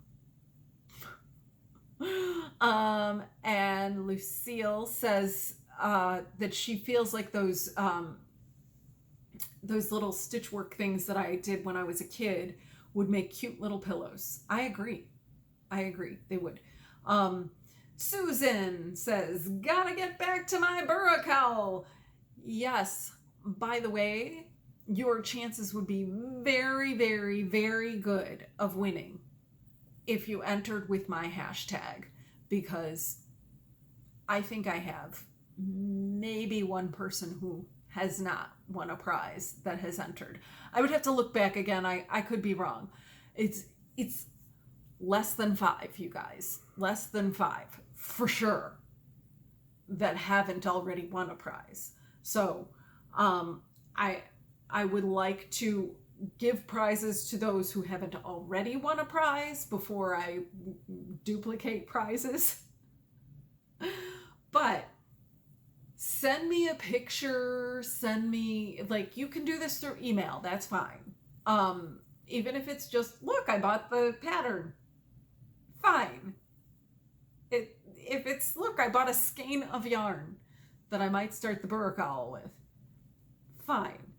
S1: And Lucille says that she feels like those little stitchwork things that I did when I was a kid would make cute little pillows. I agree. They would. Susan says, gotta get back to my burra cowl. Yes. By the way, your chances would be very, very, very good of winning if you entered with my hashtag, because I think I have maybe one person who has not won a prize that has entered. I would have to look back again. I could be wrong. It's less than 5, you guys. Less than 5, for sure, that haven't already won a prize. So I would like to give prizes to those who haven't already won a prize before I duplicate prizes. But send me a picture, send me, like, you can do this through email, that's fine. Even if it's just, look, I bought the pattern, fine. If it's, look, I bought a skein of yarn that I might start the Berroco with, fine.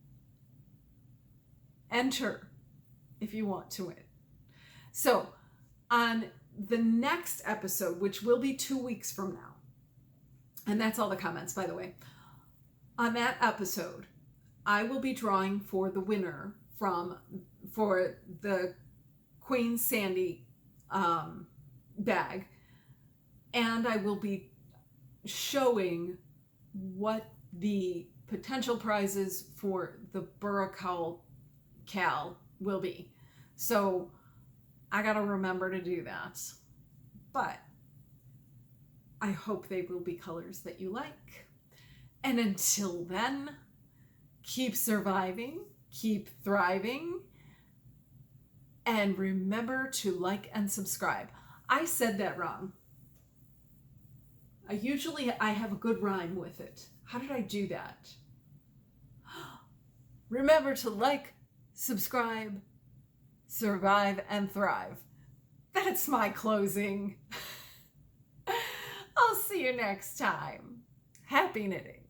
S1: Enter if you want to win. So on the next episode, which will be 2 weeks from now, and that's all the comments, by the way, on that episode, I will be drawing for the winner for the Queen Sandy bag, and I will be showing what the potential prizes for the Berroco Cal will be. So I gotta remember to do that, but I hope they will be colors that you like. And until then, keep surviving, keep thriving, and remember to like and subscribe. I said that wrong. I have a good rhyme with it. How did I do that? Remember to like, subscribe, survive, and thrive. That's my closing. I'll see you next time. Happy knitting.